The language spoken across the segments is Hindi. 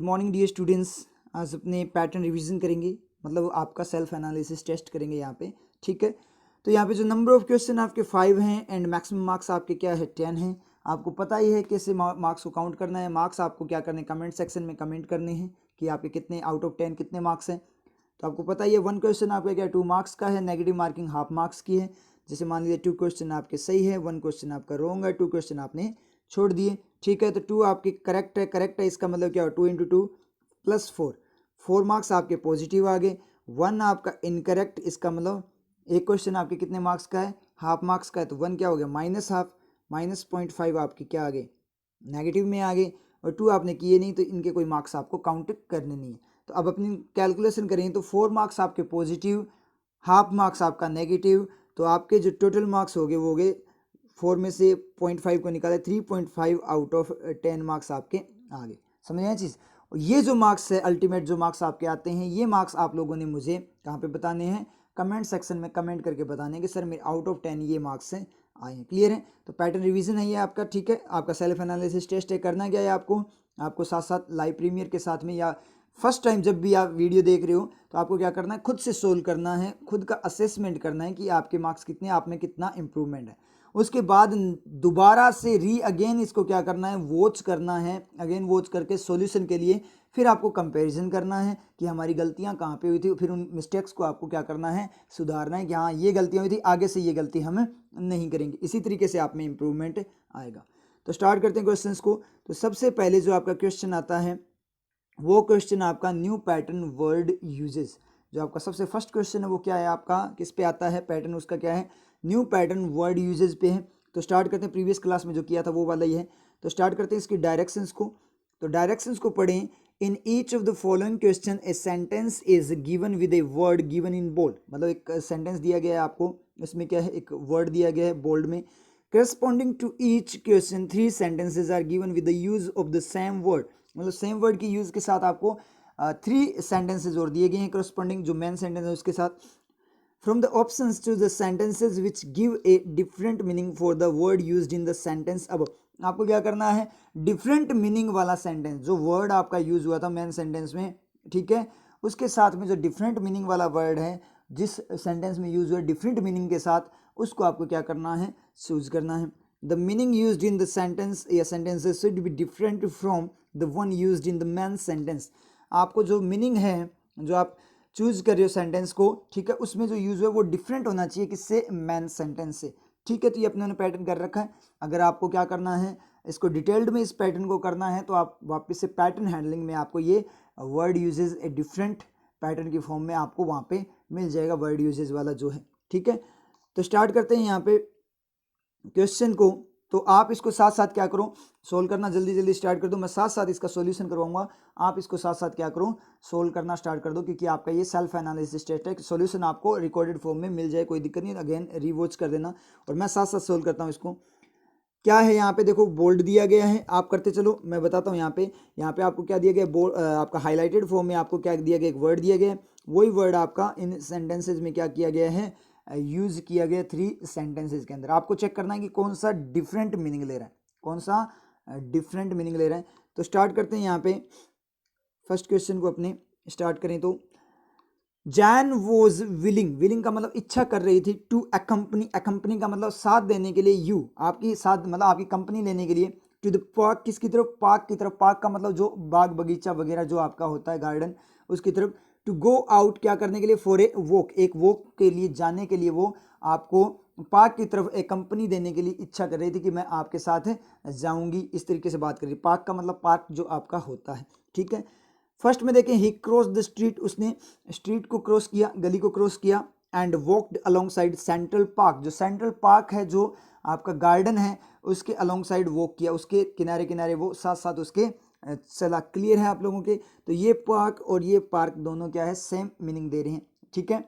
Good morning dear students. आज अपने पैटर्न रिवीजन करेंगे, मतलब आपका सेल्फ एनालिसिस टेस्ट करेंगे यहाँ पे। ठीक है, तो यहाँ पे जो नंबर ऑफ क्वेश्चन आपके 5 हैं एंड मैक्सिमम मार्क्स आपके क्या है 10 हैं। आपको पता ही है कैसे मार्क्स को काउंट करना है। मार्क्स आपको क्या करने, कमेंट सेक्शन में कमेंट करने हैं कि आपके कितने आउट ऑफ 10 कितने मार्क्स हैं। तो आपको पता ही है 1 क्वेश्चन आपका क्या 2 मार्क्स का है, नेगेटिव मार्किंग हाफ मार्क्स की है। जैसे मान लीजिए 2 क्वेश्चन आपके सही है, 1 क्वेश्चन आपका रॉन्ग है, 2 क्वेश्चन आपने छोड़ दिए। ठीक है, तो 2 आपके करेक्ट है इसका मतलब क्या हो 2 इंटू 2 प्लस 4 मार्क्स आपके पॉजिटिव आ गए। 1 आपका इनकरेक्ट, इसका मतलब एक क्वेश्चन आपके कितने मार्क्स का है, हाफ मार्क्स का है, तो 1 क्या हो गया माइनस हाफ, माइनस 0.5 आपके क्या आ गए नेगेटिव में आ गए। और 2 आपने किए नहीं तो इनके कोई मार्क्स आपको काउंट करने नहीं है। तो अब अपनी कैलकुलेशन करें तो 4 मार्क्स आपके पॉजिटिव, हाफ मार्क्स आपका नेगेटिव, तो आपके जो टोटल मार्क्स हो गए 4 में से 0.5 को निकाले 3.5 आउट ऑफ 10 मार्क्स आपके आ गए। समझ आए चीज़। और ये जो मार्क्स है अल्टीमेट जो मार्क्स आपके आते हैं, ये मार्क्स आप लोगों ने मुझे कहाँ पे बताने हैं, कमेंट सेक्शन में कमेंट करके बताने कि सर मेरे आउट ऑफ 10 ये मार्क्स हैं आए हैं। क्लियर है। तो पैटर्न रिवीजन है ये आपका। ठीक है, आपका सेल्फ एनालिसिस टेस्ट है। करना क्या है आपको साथ साथ लाइव प्रीमियर के साथ में या फर्स्ट टाइम जब भी आप वीडियो देख रहे हो तो आपको क्या करना है, खुद से सोल्व करना है, खुद का असेसमेंट करना है कि आपके मार्क्स कितने, आप में कितना इंप्रूवमेंट है। उसके बाद दोबारा से अगेन इसको क्या करना है, वॉच करना है। अगेन वॉच करके सॉल्यूशन के लिए फिर आपको कंपैरिजन करना है कि हमारी गलतियां कहाँ पे हुई थी, फिर उन मिस्टेक्स को आपको क्या करना है, सुधारना है कि हाँ ये गलतियां हुई थी, आगे से ये गलती हम नहीं करेंगे। इसी तरीके से आप में इंप्रूवमेंट आएगा। तो स्टार्ट करते हैं क्वेश्चंस को। तो सबसे पहले जो आपका क्वेश्चन आता है वो क्वेश्चन आपका न्यू पैटर्न वर्ड यूजेस। जो आपका सबसे फर्स्ट क्वेश्चन है वो क्या है आपका, किस पे आता है पैटर्न, उसका क्या है, न्यू पैटर्न वर्ड यूजेस पे है। तो स्टार्ट करते हैं, प्रीवियस क्लास में जो किया था वो वाला ही है। तो स्टार्ट करते हैं इसकी डायरेक्शंस को। तो डायरेक्शंस को पढ़ें। In each of the following question a sentence is given with a word given in bold. मतलब एक सेंटेंस दिया गया है आपको, इसमें क्या है एक वर्ड दिया गया है बोल्ड में। Corresponding to each question 3 sentences are given with the use of the same word. मतलब सेम वर्ड की यूज के साथ आपको 3 सेंटेंसेज और दिए गए हैं करस्पॉन्डिंग जो मेन सेंटेंस है उसके साथ। From the options choose the sentences which give a different meaning for the word used in the sentence. अब आपको क्या करना है, डिफरेंट मीनिंग वाला सेंटेंस, जो वर्ड आपका यूज हुआ था मेन सेंटेंस में, ठीक है, उसके साथ में जो डिफरेंट मीनिंग वाला वर्ड है जिस सेंटेंस में यूज हुआ डिफरेंट मीनिंग के साथ, उसको आपको क्या करना है, चूज करना है। The meaning used in the sentence या sentences should be different from the one used in the main sentence. आपको जो मीनिंग है जो आप चूज कर रहे हो सेंटेंस को, ठीक है, उसमें जो यूज है वो डिफरेंट होना चाहिए किससे, मेन सेंटेंस से। ठीक है, तो ये अपने पैटर्न कर रखा है। अगर आपको क्या करना है, इसको डिटेल्ड में इस पैटर्न को करना है तो आप वापस से पैटर्न हैंडलिंग में आपको ये word usage a different pattern की फॉर्म में आपको वहाँ पे मिल जाएगा वर्ड यूजेज वाला जो है। ठीक है, तो स्टार्ट करते हैं यहाँ पे क्वेश्चन को। तो आप इसको साथ साथ क्या करो, सोल्व करना जल्दी जल्दी स्टार्ट कर दो। मैं साथ साथ इसका सॉल्यूशन करवाऊंगा, आप इसको साथ साथ क्या करो, सोल्व करना स्टार्ट कर दो, क्योंकि आपका ये सेल्फ एनालिसिस टेस्ट है। सॉल्यूशन आपको रिकॉर्डेड फॉर्म में मिल जाए, कोई दिक्कत नहीं, अगेन रिवॉच कर देना। और मैं साथ साथ सोल्व करता हूँ इसको। क्या है यहाँ पे देखो, बोल्ड दिया गया है, आप करते चलो, मैं बताता हूँ। यहाँ पे आपको क्या दिया गया, बोल्ड आपका हाईलाइटेड फॉर्म में आपको क्या दिया गया, एक वर्ड दिया गया है। वही वर्ड आपका इन सेंटेंसेज में क्या किया गया है, यूज किया गया 3 सेंटेंसेज के अंदर। आपको चेक करना है कि कौन सा डिफरेंट मीनिंग ले रहा है, कौन सा डिफरेंट मीनिंग ले रहा है। तो स्टार्ट करते हैं यहाँ पे फर्स्ट क्वेश्चन को अपने स्टार्ट करें। तो जैन वॉज विलिंग का मतलब इच्छा कर रही थी, टू अकम्पनी का मतलब साथ देने के लिए, यू आपकी साथ मतलब आपकी कंपनी लेने के लिए, टू द पार्क किसकी तरफ, पार्क की तरफ। पार्क का मतलब जो बाग बगीचा वगैरह जो आपका होता है गार्डन, उसकी तरफ। टू गो आउट क्या करने के लिए, फॉर ए वॉक, एक वॉक के लिए जाने के लिए वो आपको पार्क की तरफ एक कंपनी देने के लिए इच्छा कर रही थी कि मैं आपके साथ जाऊंगी। इस तरीके से बात कर रही। पार्क का मतलब पार्क जो आपका होता है। ठीक है, फर्स्ट में देखें, ही क्रॉस द स्ट्रीट, उसने स्ट्रीट को क्रॉस किया, गली को क्रॉस किया। And walked along side central park, जो सेंट्रल पार्क है जो आपका गार्डन है उसके अलोंग साइड वॉक किया, उसके किनारे किनारे वो साथ साथ उसके चला। क्लियर है आप लोगों के। तो ये पार्क और ये पार्क दोनों क्या है, सेम मीनिंग दे रहे हैं। ठीक है,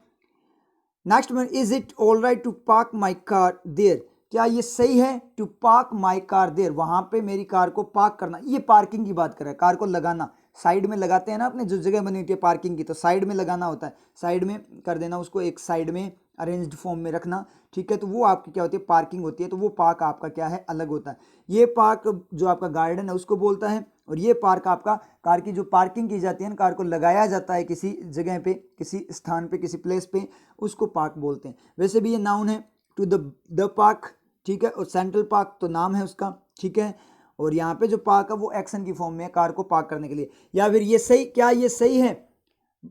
नेक्स्ट में, is it all right to park my car there, क्या ये सही है, to park my car there, वहां पे मेरी कार को पार्क करना। ये पार्किंग की बात कर रहा है, कार को लगाना, साइड में लगाते हैं ना अपने, जो जगह बनी होती है पार्किंग की, तो साइड में लगाना होता है, साइड में कर देना उसको, एक साइड में अरेंज्ड फॉर्म में रखना। ठीक है, तो वो आपकी क्या होती है, पार्किंग होती है। तो वो पार्क आपका क्या है, अलग होता है। ये पार्क जो आपका गार्डन है उसको बोलता है, और ये पार्क आपका कार की जो पार्किंग की जाती है ना, कार को लगाया जाता है किसी जगह पे, किसी स्थान पे, किसी प्लेस पे, उसको पार्क बोलते हैं। वैसे भी ये नाउन है, टू द पार्क, ठीक है। और सेंट्रल पार्क तो नाम है उसका, ठीक है। और यहाँ पे जो पार्क है वो एक्शन की फॉर्म में है, कार को पार्क करने के लिए। या फिर ये सही, क्या ये सही है,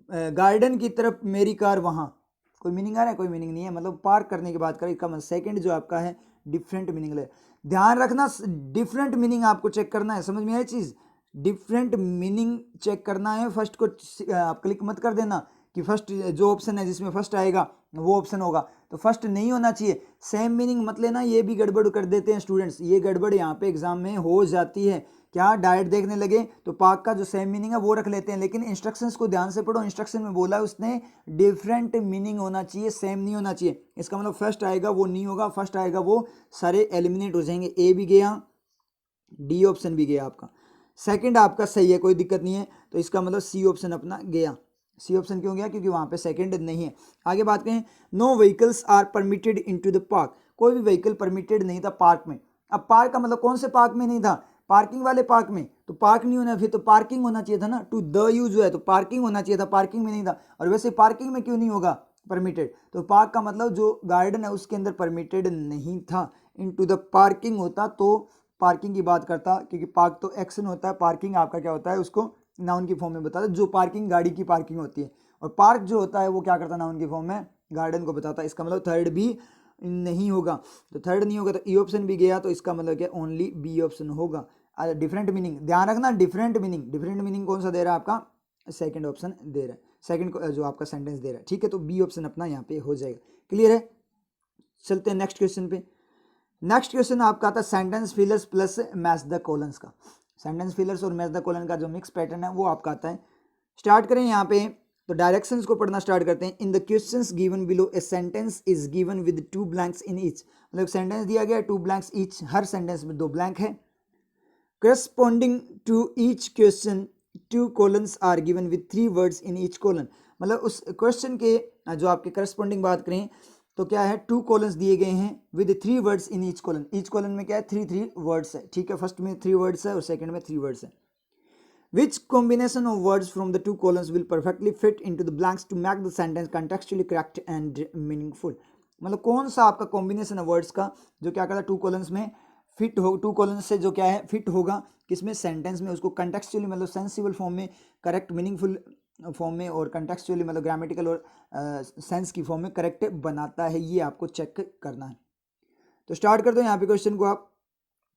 गार्डन की तरफ मेरी कार वहाँ, कोई मीनिंग आ रहा है? कोई मीनिंग नहीं है, मतलब पार्क करने की बात करें। इसका मतलब सेकंड जो आपका है डिफरेंट मीनिंग ले, ध्यान रखना, डिफरेंट मीनिंग आपको चेक करना है, समझ में आई चीज़? डिफरेंट मीनिंग चेक करना है, फर्स्ट को आप क्लिक मत कर देना कि फर्स्ट जो ऑप्शन है जिसमें फर्स्ट आएगा वो ऑप्शन होगा, तो फर्स्ट नहीं होना चाहिए। सेम मीनिंग मत लेना, ये भी गड़बड़ कर देते हैं स्टूडेंट्स, ये गड़बड़ यहाँ पे एग्जाम में हो जाती है। क्या डायरेक्ट देखने लगे तो पार्क का जो सेम मीनिंग है वो रख लेते हैं, लेकिन इंस्ट्रक्शंस को ध्यान से पढ़ो। इंस्ट्रक्शन में बोला है उसने डिफरेंट मीनिंग होना चाहिए, सेम नहीं होना चाहिए। इसका मतलब फर्स्ट आएगा वो नहीं होगा, फर्स्ट आएगा वो सारे एलिमिनेट हो जाएंगे। ए भी गया, डी ऑप्शन भी गया आपका, सेकंड आपका सही है, कोई दिक्कत नहीं है। तो इसका मतलब सी ऑप्शन अपना गया। सी ऑप्शन क्यों गया? क्योंकि वहां पे सेकंड नहीं है। आगे बात करें, no vehicles are permitted into the park, कोई भी व्हीकल परमिटेड नहीं था पार्क में। अब पार्क का मतलब कौन से पार्क में नहीं था? पार्किंग वाले पार्क में। तो पार्क नहीं होना, फिर तो पार्किंग होना चाहिए था ना, टू द यूज जो है तो पार्किंग होना चाहिए था, पार्किंग में नहीं था। और वैसे पार्किंग में क्यों नहीं होगा परमिटेड? तो पार्क का मतलब जो गार्डन है उसके अंदर परमिटेड नहीं था, इनटू द पार्किंग होता तो पार्किंग की बात करता, क्योंकि पार्क तो एक्शन होता है, पार्किंग आपका क्या होता है, उसको नाउन की फॉर्म में बताता है। जो पार्किंग गाड़ी की पार्किंग होती है, और पार्क जो होता है वो क्या करता है, नाउन की फॉर्म में गार्डन को बताता है। इसका मतलब थर्ड भी नहीं होगा, तो थर्ड नहीं होगा तो ई ऑप्शन भी गया, तो इसका मतलब क्या, ओनली बी ऑप्शन होगा। डिफरेंट मीनिंग ध्यान रखना, डिफरेंट मीनिंग कौन सा दे रहा है आपका? सेकंड ऑप्शन दे रहा है, सेकंड जो आपका सेंटेंस दे रहा है, ठीक है। तो बी ऑप्शन अपना यहाँ पे हो जाएगा। क्लियर है? चलते हैं नेक्स्ट क्वेश्चन पे। नेक्स्ट क्वेश्चन आपका आता है sentence fillers plus match the colons का। सेंटेंस फिलर्स और मैच द कॉलन का जो मिक्स पैटर्न है वो आपका आता है। स्टार्ट करें यहाँ पे, तो डायरेक्शंस को पढ़ना स्टार्ट करते हैं। In the questions given below A sentence is given with 2 blanks in each, मतलब सेंटेंस दिया गया 2 ब्लैंक्स ईच, हर सेंटेंस में 2 ब्लैंक है। Corresponding to each question 2 colons are given with 3 words in each colon, मतलब उस क्वेश्चन के जो आपके करस्पॉन्डिंग बात करें तो क्या है, 2 कॉलन्स दिए गए हैं with 3 words in each colon. Each colon में क्या है, 3 वर्ड्स है, ठीक है। फर्स्ट में 3 वर्ड्स है और सेकंड में 3 वर्ड्स है। Which combination of words from the 2 columns will perfectly fit into the blanks to make the sentence contextually correct and meaningful? मतलब कौन सा आपका कॉम्बिनेशन है वर्ड्स का जो क्या करता है 2 कॉलम्स में फिट हो, 2 कॉलम्स से जो क्या है फिट होगा किसमें, सेंटेंस में, उसको कंटेक्चुअली मतलब सेंसिबल फॉर्म में, करेक्ट मीनिंगफुल फॉर्म में, और कंटेक्चुअली मतलब ग्रामेटिकल और सेंस की फॉर्म में करेक्ट बनाता है, ये आपको चेक करना है। तो स्टार्ट कर दो यहाँ पे क्वेश्चन को आप।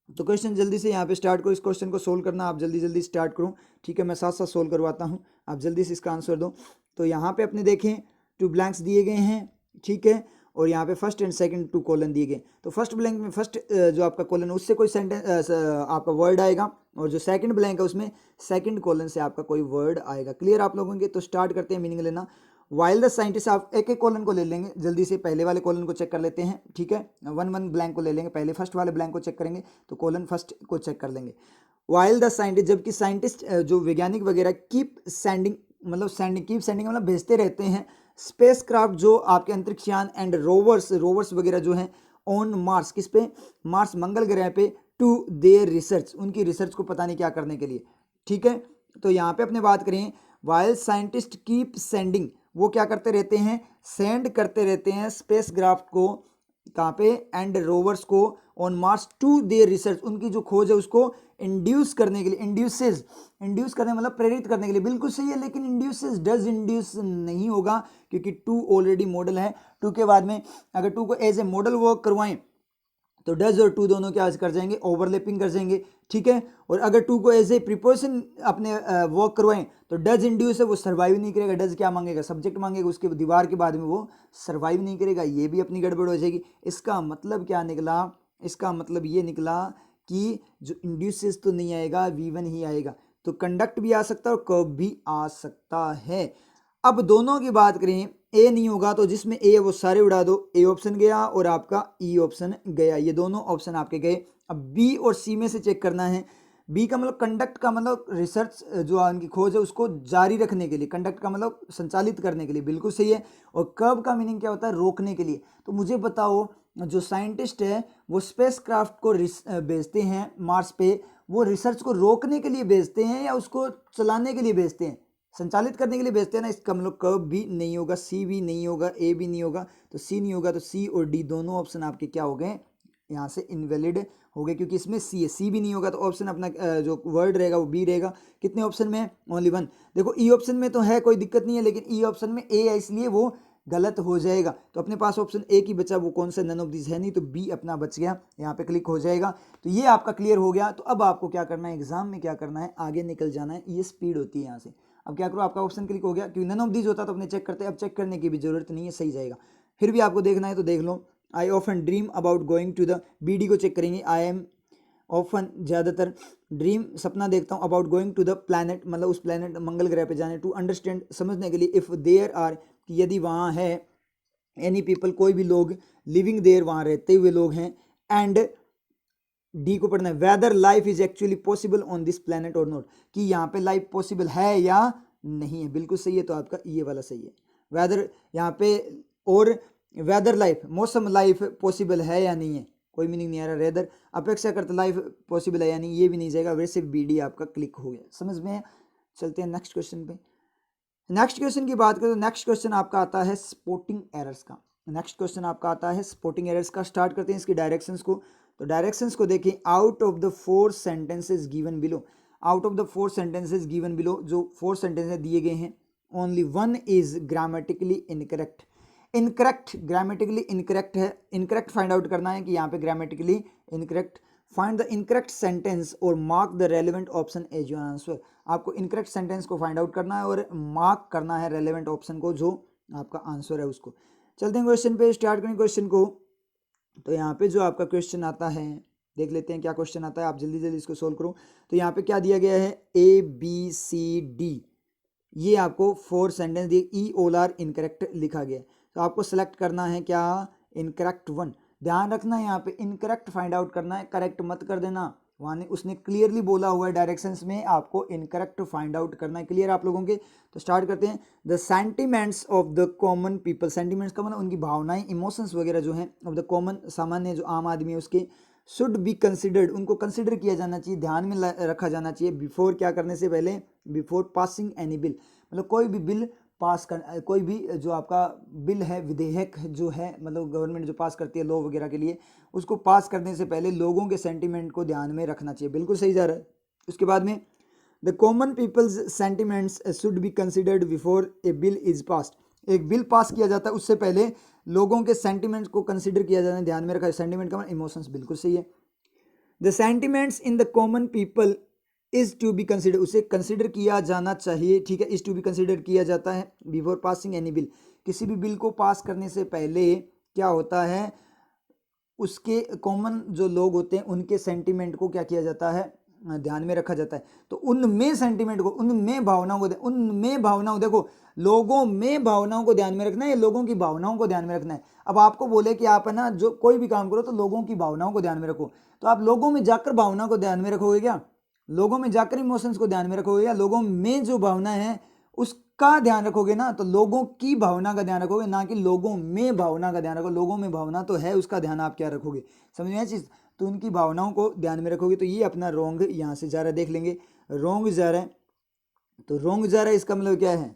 तो क्वेश्चन जल्दी से यहाँ पे स्टार्ट करो, इस क्वेश्चन को सोल्व करना आप जल्दी स्टार्ट करो, ठीक है। मैं साथ साथ सोल्व करवाता हूँ, आप जल्दी से इसका आंसर दो। तो यहाँ पे अपने देखें 2 ब्लैंक्स दिए गए हैं, ठीक है, और यहाँ पे फर्स्ट एंड सेकंड 2 कॉलन दिए गए। तो फर्स्ट ब्लैंक में फर्स्ट जो आपका कॉलन उससे कोई सेंटेंस आपका वर्ड आएगा, और जो सेकंड ब्लैंक है उसमें सेकंड कॉलन से आपका कोई वर्ड आएगा। क्लियर आप लोगों के? तो स्टार्ट करते हैं मीनिंग लेना। वाइल द साइंटिस्ट, आप एक एक कॉलन को ले लेंगे जल्दी से, पहले वाले कॉलन को चेक कर लेते हैं, ठीक है। 1 ब्लैंक को ले लेंगे, पहले फर्स्ट वाले ब्लैंक को चेक करेंगे तो कॉलन फर्स्ट को चेक कर लेंगे। वाइल द साइंटिस्ट, जबकि साइंटिस्ट जो वैज्ञानिक वगैरह कीप सेंडिंग, मतलब कीप सेंडिंग मतलब भेजते रहते हैं, स्पेस क्राफ्ट जो आपके अंतरिक्षयान एंड रोवर्स वगैरह जो हैं ऑन मार्स, किस पे, मार्स मंगल ग्रह पे, टू देयर रिसर्च, उनकी रिसर्च को पता नहीं क्या करने के लिए, ठीक है। तो यहाँ पे अपने बात करें, वाइल साइंटिस्ट कीप सेंडिंग, वो क्या करते रहते हैं, सेंड करते रहते हैं स्पेस क्राफ्ट को, कहाँ पे, एंड रोवर्स को, on Mars to their research, उनकी जो खोज है उसको इंड्यूस करने के लिए, इंड्यूस करने मतलब प्रेरित करने के लिए, बिल्कुल सही है। लेकिन इंड्यूसेस, डज इंड्यूस नहीं होगा, क्योंकि टू ऑलरेडी मॉडल है। टू के बाद में अगर टू को एज ए मॉडल वर्क करवाएं तो डज और टू दोनों क्या कर जाएंगे, ओवरलैपिंग कर जाएंगे, ठीक है। और अगर टू को एज ए प्रीपोजिशन अपने वर्क करवाएं तो डज इंड्यूस है वो सर्वाइव नहीं करेगा। डज क्या मांगेगा, सब्जेक्ट मांगेगा, उसके दीवार के बाद में वो सर्वाइव नहीं करेगा, ये भी अपनी गड़बड़ हो जाएगी। इसका मतलब क्या निकला, इसका मतलब ये निकला कि जो इंड्यूसेस तो नहीं आएगा, V1 ही आएगा। तो कंडक्ट भी आ सकता है और कर्व भी आ सकता है। अब दोनों की बात करें, ए नहीं होगा तो जिसमें ए है वो सारे उड़ा दो, ए ऑप्शन गया और आपका ई ऑप्शन गया, ये दोनों ऑप्शन आपके गए। अब बी और सी में से चेक करना है। बी का मतलब कंडक्ट का मतलब रिसर्च जो उनकी खोज है उसको जारी रखने के लिए, कंडक्ट का मतलब संचालित करने के लिए, बिल्कुल सही है। और कर्व का मीनिंग क्या होता है, रोकने के लिए। तो मुझे बताओ, जो साइंटिस्ट है वो स्पेस क्राफ्ट को भेजते हैं मार्स पे, वो रिसर्च को रोकने के लिए भेजते हैं या उसको चलाने के लिए भेजते हैं, संचालित करने के लिए भेजते हैं ना। इसका मतलब क भी नहीं होगा, सी भी नहीं होगा, ए भी नहीं होगा, तो सी नहीं होगा, तो सी और डी दोनों ऑप्शन आपके क्या हो गए, यहाँ से इनवैलिड हो गए, क्योंकि इसमें सी है। सी भी नहीं होगा तो ऑप्शन अपना जो वर्ड रहेगा वो बी रहेगा। कितने ऑप्शन में है, ओनली वन। देखो ई ऑप्शन में तो है, कोई दिक्कत नहीं है, लेकिन ई ऑप्शन में ए है, इसलिए वो गलत हो जाएगा। तो अपने पास ऑप्शन ए की बचा, वो कौन सा, नन ऑफ दिस है नहीं, तो बी अपना बच गया, यहाँ पे क्लिक हो जाएगा। तो ये आपका क्लियर हो गया। तो अब आपको क्या करना है, एग्जाम में क्या करना है, आगे निकल जाना है। ये स्पीड होती है यहाँ से। अब क्या करो, आपका ऑप्शन क्लिक हो गया, क्योंकि नन ऑफ दिस होता तो अपने चेक करते, अब चेक करने की भी जरूरत नहीं है, सही जाएगा। फिर भी आपको देखना है तो देख लो। I often dream about going to the, B D को चेक करेंगे। आई एम ऑफन, ज़्यादातर, ड्रीम सपना देखता हूँ, about going to the planet, मतलब उस प्लैनेट मंगल ग्रह पे जाने, टू अंडरस्टैंड समझने के लिए, इफ़ देयर आर, यदि वहाँ है, एनी पीपल कोई भी लोग, लिविंग देयर वहाँ रहते हुए लोग हैं, एंड डी को पढ़ना है, whether life is actually possible on this planet और नॉट, कि यहाँ पे लाइफ पॉसिबल है या नहीं है। बिल्कुल सही है, तो आपका ये वाला सही है, वेदर यहाँ पे, और वेदर लाइफ, मौसम लाइफ पॉसिबल है या नहीं है, कोई मीनिंग नहीं आ रहा। रेदर अपेक्षा करते लाइफ पॉसिबल है या नहीं, ये भी नहीं जाएगा। वैसे बी डी आपका क्लिक हो गया, समझ में है। चलते हैं नेक्स्ट क्वेश्चन पे। नेक्स्ट क्वेश्चन की बात करें तो नेक्स्ट क्वेश्चन आपका आता है स्पोर्टिंग एरर्स का। नेक्स्ट क्वेश्चन आपका आता है स्पोर्टिंग एरर्स का। स्टार्ट करते हैं इसकी डायरेक्शंस को। तो डायरेक्शंस को देखें, out of the 4 sentences given below, out of the 4 sentences given below, जो 4 सेंटेंसेस दिए गए हैं, only one is grammatically incorrect. Incorrect, grammatically incorrect है। इनकरेक्ट फाइंड आउट करना है कि यहाँ पे grammatically incorrect. Find the incorrect sentence और mark the relevant option as your answer. आपको इनकरेक्ट सेंटेंस को फाइंड आउट करना है और मार्क करना है रेलेवेंट ऑप्शन को, जो आपका आंसर है उसको। चलते हैं क्वेश्चन पे, स्टार्ट करें क्वेश्चन को। तो यहाँ पे जो आपका क्वेश्चन आता है, देख लेते हैं क्या क्वेश्चन आता है, आप जल्दी जल्दी इसको सोल्व करो। तो यहाँ पे क्या दिया गया है, ए बी सी डी, ये आपको 4 सेंटेंस दिए, ई ऑल आर इनकरेक्ट लिखा गया। तो आपको सेलेक्ट करना है क्या, इनकरेक्ट वन। ध्यान रखना है यहाँ पे इनकरेक्ट फाइंड आउट करना है, करेक्ट मत कर देना। वहाँ ने उसने क्लियरली बोला हुआ है डायरेक्शंस में, आपको इनकरेक्ट फाइंड आउट करना है। क्लियर आप लोगों के। तो स्टार्ट करते हैं। The sentiments of the common people, sentiments का मतलब उनकी भावनाएं, इमोशंस वगैरह जो हैं, ऑफ द कॉमन, सामान्य जो आम आदमी है उसके, शुड बी कंसिडर्ड, उनको कंसिडर किया जाना चाहिए, ध्यान में रखा जाना चाहिए, बिफोर, क्या करने से पहले, बिफोर पासिंग एनी बिल, मतलब कोई भी बिल पास कर, कोई भी जो आपका बिल है, विधेयक जो है, मतलब गवर्नमेंट जो पास करती है लॉ वगैरह के लिए, उसको पास करने से पहले लोगों के सेंटिमेंट को ध्यान में रखना चाहिए। बिल्कुल सही जा रहा है। उसके बाद में, the common people's sentiments should be considered before a bill is passed. एक बिल पास किया जाता है उससे पहले लोगों के सेंटिमेंट्स को कंसिडर किया जाता है, ध्यान में रखा। सेंटिमेंट का मतलब इमोशंस, बिल्कुल सही है। The sentiments in the common people is to be consider, उसे कंसिडर किया जाना चाहिए, ठीक है। इज टू बी कंसिडर किया जाता है बिफोर पासिंग एनी बिल, किसी भी बिल को पास करने से पहले क्या होता है, उसके कॉमन जो लोग होते हैं उनके सेंटिमेंट को क्या किया जाता है, ध्यान में रखा जाता है। तो उनमें सेंटिमेंट को, उनमें भावनाओं को, उनमें भावनाओं, देखो लोगों में भावनाओं को ध्यान में रखना है, लोगों की भावनाओं को ध्यान में रखना है। अब आपको बोले कि आप है ना जो कोई भी काम करो तो लोगों की भावनाओं को ध्यान में रखो, तो आप लोगों में जाकर भावना को ध्यान में रखोगे क्या, लोगों में जाकर इमोशंस को ध्यान में रखोगे, या लोगों में जो भावना है उसका ध्यान रखोगे ना। तो लोगों की भावना का ध्यान रखोगे, ना कि लोगों में भावना का ध्यान रखो। लोगों में भावना तो है, उसका ध्यान आप क्या रखोगे, समझ में आया चीज़। तो उनकी भावनाओं को ध्यान में रखोगे। तो ये अपना रॉन्ग यहाँ से जा रहा है, देख लेंगे रॉन्ग जा रहा है। तो रॉन्ग जा रहा है, इसका मतलब क्या है,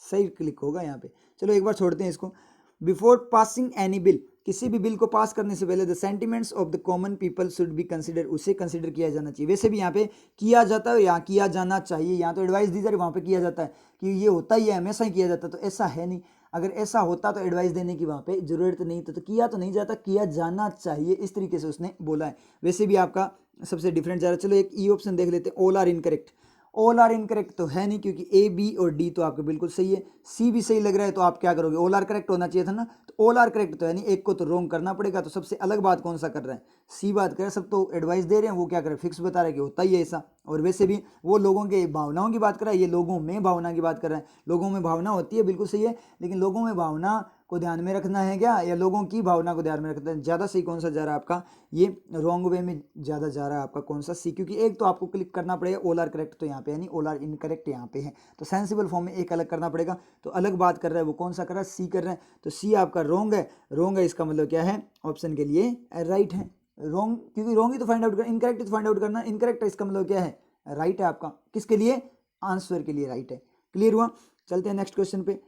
सही क्लिक होगा यहाँ पे। चलो एक बार छोड़ते हैं इसको। बिफोर पासिंग एनी बिल, किसी भी बिल को पास करने से पहले the sentiments of the common people should be consider, उसे कंसिडर किया जाना चाहिए। वैसे भी यहाँ पे किया जाता है, यहाँ किया जाना चाहिए, यहाँ तो एडवाइस दी जा रही, वहाँ पे किया जाता है कि ये होता ही है, हमेशा ही किया जाता है, तो ऐसा है नहीं। अगर ऐसा होता तो एडवाइस देने की वहाँ पे जरूरत नहीं, तो किया तो नहीं जाता, किया जाना चाहिए, इस तरीके से उसने बोला है। वैसे भी आपका सबसे डिफरेंट जा रहा है। चलो एक ई ऑप्शन देख लेते हैं, all are incorrect. All are incorrect तो है नहीं, क्योंकि ए बी और डी तो आपके बिल्कुल सही है, सी भी सही लग रहा है, तो आप क्या करोगे, ऑल आर करेक्ट होना चाहिए था ना। तो ऑल आर करेक्ट तो है नहीं, एक को तो रॉन्ग करना पड़ेगा। तो सबसे अलग बात कौन सा कर रहा है, सी बात कर रहा है। सब तो एडवाइस दे रहे हैं, वो क्या कर रहे हैं, फिक्स बता रहे हैं कि होता ही है ऐसा। और वैसे भी वो लोगों के भावनाओं की बात कर रहा है, ये लोगों में भावना की बात कर रहा है। लोगों में भावना होती है, बिल्कुल सही है, लेकिन लोगों में भावना को ध्यान में रखना है क्या, या लोगों की भावना को ध्यान में रखना है। ज़्यादा सही कौन सा जा रहा है आपका, ये रॉन्ग वे में ज़्यादा जा रहा है आपका कौन सा, सी। क्योंकि एक तो आपको क्लिक करना पड़ेगा, ऑल आर करेक्ट तो यहाँ पे है नहीं, ऑल आर इनकरेक्ट यहाँ पे है। तो सेंसिबल फॉर्म में एक अलग करना पड़ेगा। तो अलग बात कर रहा है, वो कौन सा कर रहा है, सी कर रहा है। तो सी आपका रॉन्ग है, रॉन्ग है, इसका मतलब क्या है, ऑप्शन के लिए राइट है। रॉन्ग, क्योंकि रॉन्ग ही तो फाइंड आउट करना, इनकरेक्ट तो फाइंड आउट करना, इनकरेक्ट है इसका मतलब क्या है, राइट है आपका, किसके लिए, आंसर के लिए राइट है। क्लियर हुआ, चलते हैं नेक्स्ट क्वेश्चन पे।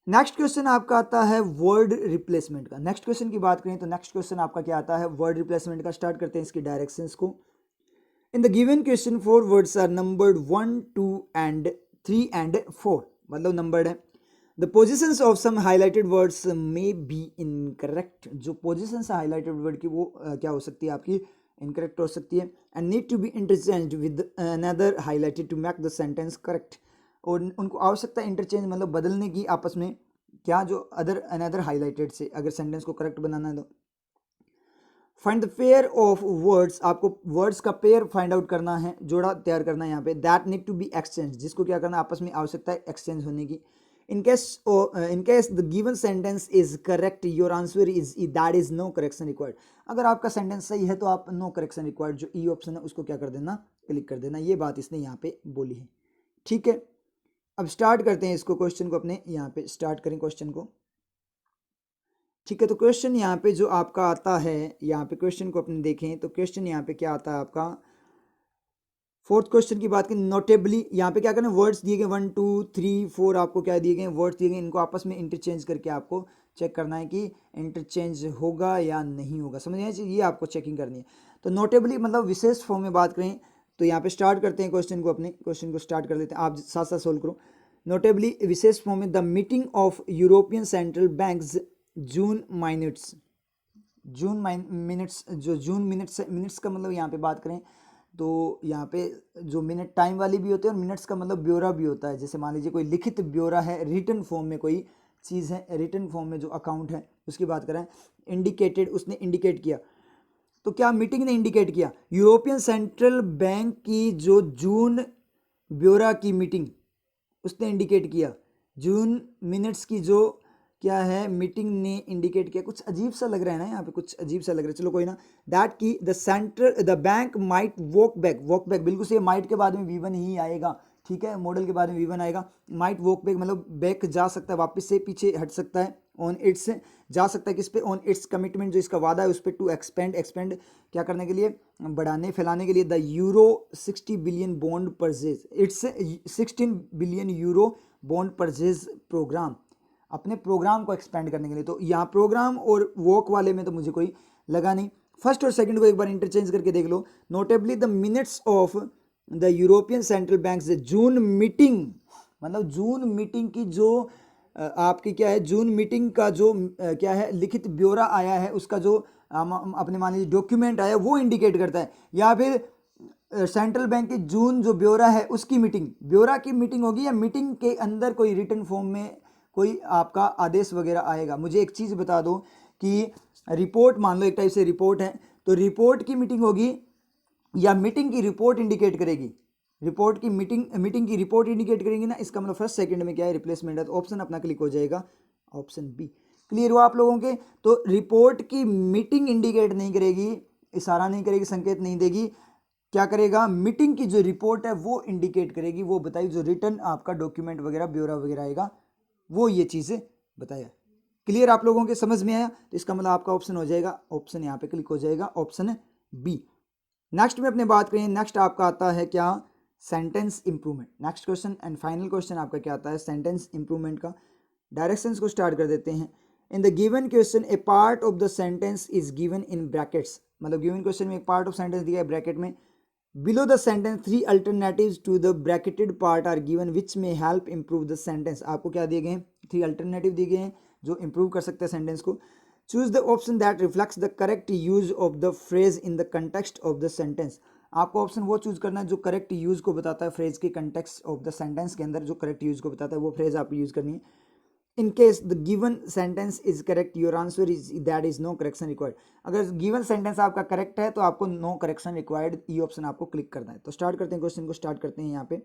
नेक्स्ट क्वेश्चन आपका आता है वर्ड रिप्लेसमेंट का। नेक्स्ट क्वेश्चन की बात करें तो नेक्स्ट क्वेश्चन आपका क्या आता है, वर्ड रिप्लेसमेंट का। स्टार्ट करते हैं इसकी डायरेक्शंस को। In the given question 4 words are numbered 1 2 and 3 and 4, मतलब नंबर्ड है। The positions of some highlighted words may be incorrect, जो पोजिशन है हाईलाइटेड वर्ड की वो क्या हो सकती है आपकी, इनकरेक्ट हो सकती है। And need to be interchanged with another highlighted to make the sentence correct, और उनको आवश्यकता इंटरचेंज मतलब बदलने की आपस में, क्या, जो अनदर हाईलाइटेड से अगर सेंटेंस को करेक्ट बनाना है तो। Find the pair of words, आपको वर्ड्स का पेयर फाइंड आउट करना है, जोड़ा तैयार करना है यहाँ पे। That need to be exchange, जिसको क्या करना है, आपस में आवश्यकता है एक्सचेंज होने की। In case the given sentence is correct your answer is that is no correction required. अगर आपका सेंटेंस सही है तो आप नो करेक्शन रिक्वायर्ड, जो ई ऑप्शन है उसको क्या कर देना, क्लिक कर देना। ये बात इसने यहाँ पे बोली है, ठीक है। अब स्टार्ट करते हैं इसको, क्वेश्चन को अपने यहाँ पे स्टार्ट करें क्वेश्चन को, ठीक है। तो क्वेश्चन यहाँ पे जो आपका आता है, यहाँ पे क्वेश्चन को अपने देखें तो क्वेश्चन यहाँ पे क्या आता है आपका, फोर्थ क्वेश्चन की बात करें, नोटेबली यहाँ पे क्या करना है, वर्ड्स दिए गए 1 2 3 4 आपको क्या दिए गए, वर्ड्स दिए गए, इनको आपस में इंटरचेंज करके आपको चेक करना है कि इंटरचेंज होगा या नहीं होगा, समझ आए, ये आपको चेकिंग करनी है। तो नोटेबली मतलब विशेष फॉर्म में बात करें तो यहाँ पे स्टार्ट करते हैं क्वेश्चन को, अपने क्वेश्चन को स्टार्ट कर देते हैं, आप साथ साथ सोल्व करो। नोटेबली विशेष फॉर्म में, the meeting of European central banks June minutes, June minutes, जो जून मिनट्स, मिनट्स का मतलब यहाँ पे बात करें तो यहाँ पे जो मिनट टाइम वाली भी होती है और मिनट्स का मतलब ब्यौरा भी होता है। जैसे मान लीजिए कोई लिखित ब्यौरा है, रिटन फॉर्म में कोई चीज़ है, रिटन फॉर्म में जो अकाउंट है उसकी बात करें, इंडिकेटेड, उसने इंडिकेट किया, तो क्या मीटिंग ने इंडिकेट किया, यूरोपियन सेंट्रल बैंक की जो जून ब्यौरा की मीटिंग उसने इंडिकेट किया, जून मिनट्स की जो क्या है मीटिंग ने इंडिकेट किया। कुछ अजीब सा लग रहा है ना यहाँ पे, कुछ अजीब सा लग रहा है, चलो कोई ना। दैट की the bank might walk back बिल्कुल से माइट के बाद में V1 ही आएगा, ठीक है, मॉडल के बाद में V1 आएगा। माइट वॉक बैक मतलब बैक जा सकता है, वापस से पीछे हट सकता है, ऑन इट्स जा सकता है, किस पे, ऑन इट्स कमिटमेंट, जो इसका वादा है उस पर, टू एक्सपेंड क्या करने के लिए, बढ़ाने फैलाने के लिए। The euro 60 billion bond purchase, it's 16 billion euro bond purchase programme, अपने प्रोग्राम को एक्सपेंड करने के लिए। तो यहाँ प्रोग्राम और वॉक वाले में तो मुझे कोई लगा नहीं। फर्स्ट और सेकंड को एक बार इंटरचेंज करके देख लो। Notably the minutes of the European Central Bank June meeting, मतलब जून मीटिंग की जो आपकी क्या है, जून मीटिंग का जो क्या है लिखित ब्यौरा आया है, उसका जो अपने मान लीजिए डॉक्यूमेंट आया वो इंडिकेट करता है, या फिर सेंट्रल बैंक की जून जो ब्यौरा है उसकी मीटिंग, ब्यौरा की मीटिंग होगी, या मीटिंग के अंदर कोई रिटन फॉर्म में कोई आपका आदेश वगैरह आएगा। मुझे एक चीज़ बता दो कि रिपोर्ट, मान लो एक टाइप से रिपोर्ट है, तो रिपोर्ट की मीटिंग होगी या मीटिंग की रिपोर्ट इंडिकेट करेगी, रिपोर्ट की मीटिंग की रिपोर्ट इंडिकेट करेंगी ना, इसका मतलब फर्स्ट सेकंड में क्या है, रिप्लेसमेंट है, तो ऑप्शन अपना क्लिक हो जाएगा, ऑप्शन बी। क्लियर हुआ आप लोगों के। तो रिपोर्ट की मीटिंग इंडिकेट नहीं करेगी, इशारा नहीं करेगी, संकेत नहीं देगी, क्या करेगा, मीटिंग की जो रिपोर्ट है वो इंडिकेट करेगी, वो बताइए, जो रिटर्न आपका डॉक्यूमेंट वगैरह ब्यौरा वगैरह आएगा वो ये चीज़ें बताया। क्लियर आप लोगों के समझ में आया, तो इसका मतलब आपका ऑप्शन हो जाएगा, ऑप्शन यहाँ पे क्लिक हो जाएगा, ऑप्शन बी। नेक्स्ट में अपने बात करें, नेक्स्ट आपका आता है क्या, sentence improvement. Next question and final question आपका क्या आता है, सेंटेंस इंप्रूवमेंट का। डायरेक्शंस को स्टार्ट कर देते हैं। In the given question a part of the sentence is given in brackets, मतलब गिवन क्वेश्चन में एक पार्ट ऑफ सेंटेंस दिया है ब्रैकेट में। Below the sentence 3 alternatives to the bracketed part are given which में हेल्प इंप्रूव द सेंटेंस। आपको क्या दिए गए हैं, 3 अल्टरनेटिव दिए गए हैं जो इंप्रूव कर सकते हैं सेंटेंस को। Choose the option that reflects the correct use of the phrase in the context of the sentence. आपको ऑप्शन वो चूज करना है जो करेक्ट यूज को बताता है, फ्रेज के कंटेक्स्ट ऑफ द सेंटेंस के अंदर जो करेक्ट यूज को बताता है वो फ्रेज आप यूज करनी है। In case the given sentence is correct your answer is that is no correction required. अगर गिवन सेंटेंस आपका करेक्ट है तो आपको no correction required E option आपको क्लिक करना है। तो स्टार्ट करते हैं, क्वेश्चन को स्टार्ट करते हैं यहाँ पे।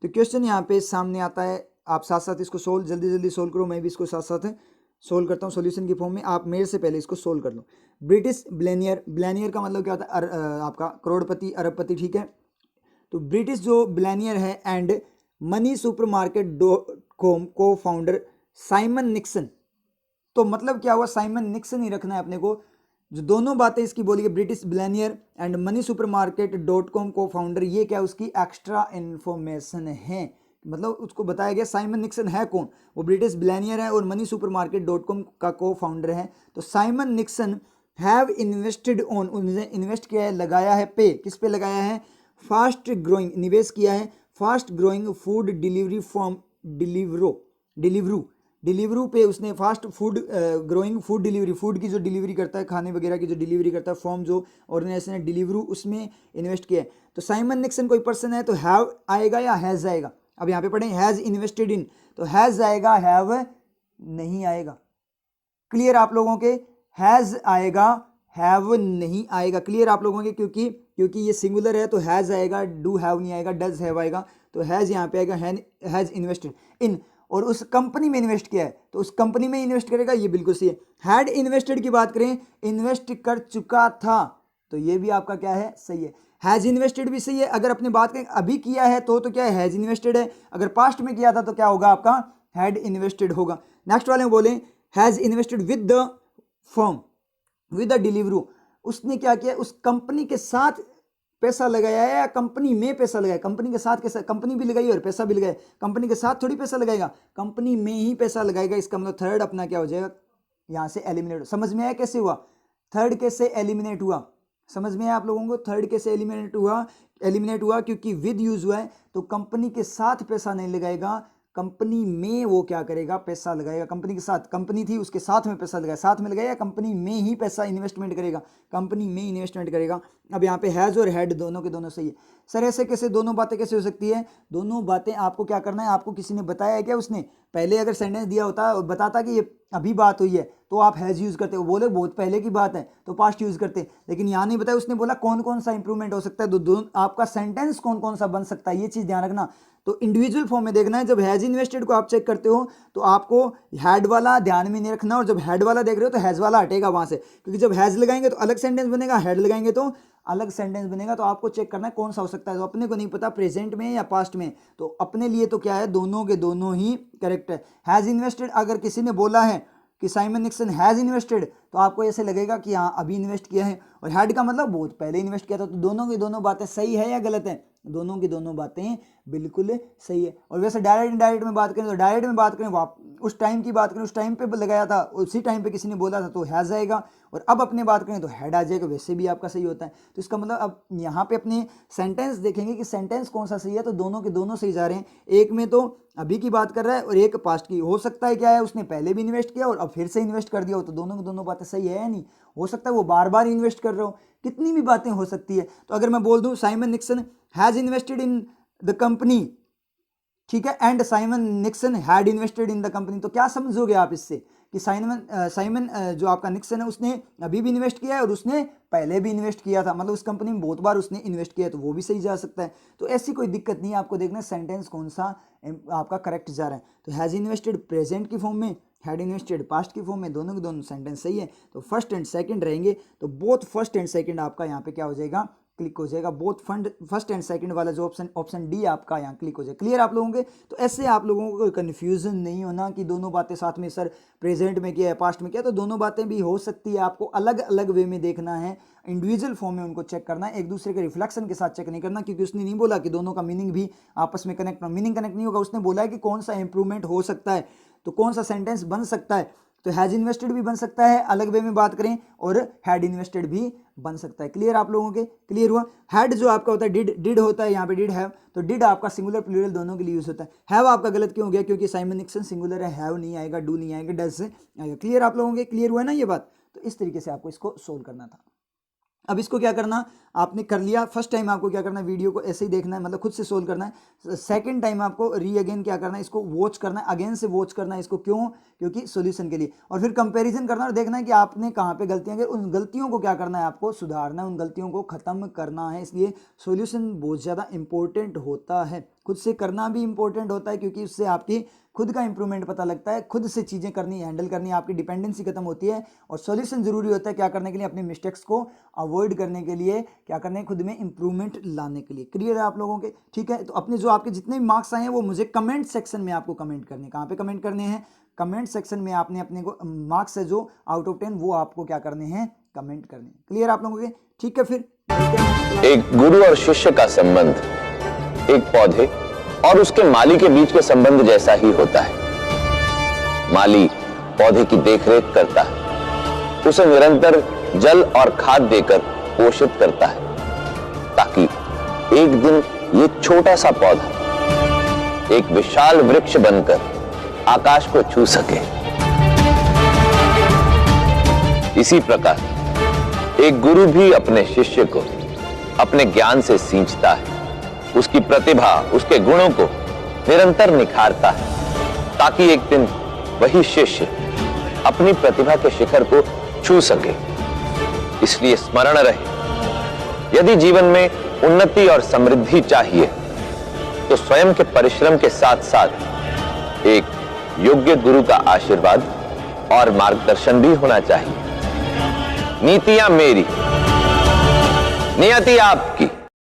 तो क्वेश्चन यहाँ पे सामने आता है, आप साथ साथ इसको सोल्व जल्दी जल्दी सोल्व करो, मैं भी इसको साथ साथ सोल्व करता हूँ सॉल्यूशन की फॉर्म में, आप मेरे से पहले इसको सोल्व कर लो। ब्रिटिश बिलियनियर, बिलियनियर का मतलब क्या होता है, आपका करोड़पति, अरबपति, ठीक है। तो ब्रिटिश जो बिलियनियर है एंड मनी सुपरमार्केट.com को फाउंडर साइमन निक्सन। तो मतलब क्या हुआ, साइमन निक्सन ही रखना है अपने को, जो दोनों बातें इसकी बोली गई, ब्रिटिश बिलियनियर एंड मनी सुपरमार्केट.com को फाउंडर, ये क्या उसकी एक्स्ट्रा इन्फॉर्मेशन है। मतलब उसको बताया गया साइमन निक्सन है कौन, वो ब्रिटिश बिलियनियर है और मनी सुपरमार्केट.com का को फाउंडर है। तो Simon Nixon have invested on, उन्होंने इन्वेस्ट किया है, लगाया है, पे किस पे लगाया है, फास्ट ग्रोइंग, निवेश किया है fast growing food delivery firm Deliveroo पे उसने fast food growing food delivery, food की जो डिलीवरी करता है, खाने वगैरह की जो डिलीवरी करता है, फॉर्म जो ऑर्गेनाइजेशन है डिलीवरू, उसमें इन्वेस्ट किया है। तो साइमन निक्सन कोई पर्सन है तो हैव आएगा या हैज़ आएगा। अब यहाँ पे पढ़ें हैज़ इन्वेस्टेड इन, तो हैज़ आएगा, हैव नहीं आएगा। क्लियर आप लोगों के, हैज़ आएगा, हैव नहीं आएगा। क्लियर आप लोगों के, क्योंकि ये सिंगुलर है तो हैज़ आएगा, डू हैव नहीं आएगा, डज हैव आएगा। तो हैज़ यहाँ पे आएगा, हैज़ इन्वेस्टेड इन, और उस कंपनी में इन्वेस्ट किया है तो उस कंपनी में इन्वेस्ट करेगा, ये बिल्कुल सही है। हैड इन्वेस्टेड की बात करें, इन्वेस्ट कर चुका था, तो ये भी आपका क्या है, सही है। हैज़ इन्वेस्टेड भी सही है। अगर अपने बात करें अभी किया है तो क्या है, हैज़ इन्वेस्टेड है। अगर पास्ट में किया था तो क्या होगा आपका, हैड इन्वेस्टेड होगा। नेक्स्ट वाले में बोले has invested with the firm, with the Deliveroo, उसने क्या किया, उस कंपनी के साथ पैसा लगाया है या कंपनी में पैसा लगाया, कंपनी के साथ कैसा, कंपनी भी लगाई और पैसा भी लगाया, कंपनी के साथ थोड़ी पैसा लगाएगा, कंपनी में ही पैसा लगाएगा। इसका मतलब थर्ड अपना क्या हो जाएगा, यहाँ से एलिमिनेट। समझ में आया कैसे हुआ, थर्ड कैसे एलिमिनेट हुआ, समझ में आया आप लोगों को, थर्ड कैसे एलिमिनेट हुआ, क्योंकि विद यूज हुआ है तो कंपनी के साथ पैसा नहीं लगाएगा, कंपनी में वो क्या करेगा, पैसा लगाएगा। कंपनी के साथ, कंपनी थी उसके साथ में पैसा लगाया, साथ में लगाया, कंपनी में ही पैसा इन्वेस्टमेंट करेगा, कंपनी में इन्वेस्टमेंट करेगा। अब यहाँ पे हैज़ और हैड दोनों के दोनों सही है। सर ऐसे कैसे, दोनों बातें कैसे हो सकती है, दोनों बातें आपको क्या करना है, आपको किसी ने बताया है क्या, उसने पहले अगर सेंटेंस दिया होता और बताता कि ये अभी बात हुई है तो आप हैज़ यूज़ करते हो, बोले बहुत पहले की बात है तो पास्ट यूज़ करते, लेकिन यहाँ नहीं बताया, उसने बोला कौन कौन सा इंप्रूवमेंट हो सकता है, तो दोनों आपका सेंटेंस कौन कौन सा बन सकता है, ये चीज़ ध्यान रखना। तो इंडिविजुअल फॉर्म में देखना है, जब हैज़ इन्वेस्टेड को आप चेक करते हो तो आपको हैड वाला ध्यान में नहीं रखना, और जब हैड वाला देख रहे हो तो हैज़ वाला हटेगा वहां से, क्योंकि जब हैज़ लगाएंगे तो अलग सेंटेंस बनेगा, हैड लगाएंगे तो अलग सेंटेंस बनेगा। तो आपको चेक करना है कौन सा हो सकता है, तो अपने को नहीं पता प्रेजेंट में या पास्ट में, तो अपने लिए तो क्या है, दोनों के दोनों ही करेक्ट है। हैज़ इन्वेस्टेड, अगर किसी ने बोला है कि साइमन निक्सन हैज़ इन्वेस्टेड तो आपको ऐसे लगेगा कि हाँ अभी इन्वेस्ट किया है, और हैड का मतलब बहुत पहले इन्वेस्ट किया था। तो दोनों की दोनों बातें सही है या गलत है, दोनों की दोनों बातें बिल्कुल सही है। और वैसे डायरेक्ट इनडायरेक्ट में बात करें तो डायरेक्ट में बात करें, उस टाइम की बात करें, उस टाइम पे लगाया था, उसी टाइम पे किसी ने बोला था तो हैज़ आएगा, और अब अपने बात करें तो हैड आ जाएगा, वैसे भी आपका सही होता है। तो इसका मतलब अब यहाँ पे अपने सेंटेंस देखेंगे कि सेंटेंस कौन सा सही है, तो दोनों के दोनों सही जा रहे हैं। एक में तो अभी की बात कर रहा है और एक पास्ट की, हो सकता है क्या है उसने पहले भी इन्वेस्ट किया और अब फिर से इन्वेस्ट कर दिया हो, तो दोनों की दोनों बातें सही है या नहीं, हो सकता है वो बार बार इन्वेस्ट कर रहे हो, कितनी भी बातें हो सकती है। तो अगर मैं बोल दूं Simon Nixon has invested in the company, ठीक है, and Simon Nixon had invested in the company, तो क्या समझोगे आप इससे कि साइमन जो आपका निक्सन है उसने अभी भी इन्वेस्ट किया है और उसने पहले भी इन्वेस्ट किया था, मतलब उस कंपनी में बहुत बार उसने इन्वेस्ट किया है, तो वो भी सही जा सकता है। तो ऐसी कोई दिक्कत नहीं है, आपको देखना है सेंटेंस कौन सा आपका करेक्ट जा रहा है। तो हैज़ इन्वेस्टेड प्रेजेंट की फॉर्म में, हैड इन्वेस्टेड पास्ट की फॉर्म में, दोनों के दोनों सेंटेंस सही है। तो फर्स्ट एंड सेकंड रहेंगे, तो बोथ फर्स्ट एंड सेकंड आपका यहाँ पे क्या हो जाएगा, क्लिक हो जाएगा। बोथ फर्स्ट एंड सेकंड वाला जो ऑप्शन डी आपका यहाँ क्लिक हो जाएगा। क्लियर आप लोगों के, तो ऐसे आप लोगों को कोई कन्फ्यूजन नहीं होना कि दोनों बातें साथ में, सर प्रेजेंट में किया है पास्ट में किया, तो दोनों बातें भी हो सकती है, आपको अलग अलग वे में देखना है, इंडिविजुअल फॉर्म में उनको चेक करना है, एक दूसरे के रिफ्लेक्शन के साथ चेक नहीं करना, क्योंकि उसने नहीं बोला कि दोनों का मीनिंग भी आपस में कनेक्ट, मीनिंग कनेक्ट नहीं होगा, उसने बोला है कि कौन सा इंप्रूवमेंट हो सकता है, तो कौन सा सेंटेंस बन सकता है। तो हैज़ इन्वेस्टेड भी बन सकता है अलग वे में बात करें, और हैड इन्वेस्टेड भी बन सकता है। क्लियर आप लोगों के, क्लियर हुआ। हैड जो आपका होता है डिड होता है, यहाँ पे डिड हैव, तो डिड आपका सिंगुलर प्लूरल दोनों के लिए यूज होता है। हैव आपका गलत क्यों हो गया, क्योंकि साइमन निक्सन सिंगुलर है, हैव नहीं आएगा, डू नहीं आएगा, डज से आएगा। क्लियर आप लोगों के, क्लियर हुआ ना ये बात। तो इस तरीके से आपको इसको सोल्व करना था। अब इसको क्या करना, आपने कर लिया फर्स्ट टाइम, आपको क्या करना है, वीडियो को ऐसे ही देखना है, मतलब खुद से सोल्व करना है। सेकंड टाइम आपको अगेन क्या करना है, इसको वॉच करना है, अगेन से वॉच करना है इसको, क्यों, क्योंकि सॉल्यूशन के लिए, और फिर कंपैरिजन करना और देखना है कि आपने कहाँ पे गलतियां की, उन गलतियों को क्या करना है, आपको सुधारना है, उन गलतियों को खत्म करना है। इसलिए सॉल्यूशन बहुत ज़्यादा इंपॉर्टेंट होता है, खुद से करना भी इंपॉर्टेंट होता है, क्योंकि उससे आपकी खुद का इंप्रूवमेंट पता लगता है, खुद से चीज़ें करनी, हैंडल करनी, आपकी डिपेंडेंसी खत्म होती है। और सॉल्यूशन जरूरी होता है क्या करने के लिए, अपने मिस्टेक्स को अवॉइड करने के लिए, क्या करने, खुद में इंप्रूवमेंट लाने के लिए। क्लियर है आप लोगों के, ठीक है। तो अपने जो आपके जितने भी मार्क्स आए हैं वो मुझे कमेंट सेक्शन में आपको कमेंट करने, कहाँ पे कमेंट करने हैं, कमेंट सेक्शन में आपने अपने को मार्क्स है जो आउट ऑफ 10 वो आपको क्या करने हैं, कमेंट करने। क्लियर आप लोगों के? ठीक है, फिर एक गुरु और शिष्य का संबंध एक पौधे और उसके माली के बीच के संबंध जैसा ही होता है। माली पौधे की देखरेख करता है, उसे निरंतर जल और खाद देकर पोषित करता है, ताकि एक दिन ये छोटा सा पौधा एक विशाल वृक्ष बनकर आकाश को छू सके। इसी प्रकार एक गुरु भी अपने शिष्य को अपने ज्ञान से सींचता है, उसकी प्रतिभा, उसके गुणों को निरंतर निखारता है, ताकि एक दिन वही शिष्य अपनी प्रतिभा के शिखर को छू सके। इसलिए स्मरण रहे, यदि जीवन में उन्नति और समृद्धि चाहिए तो स्वयं के परिश्रम के साथ साथ एक योग्य गुरु का आशीर्वाद और मार्गदर्शन भी होना चाहिए। नीतियां मेरी, नियति आपकी।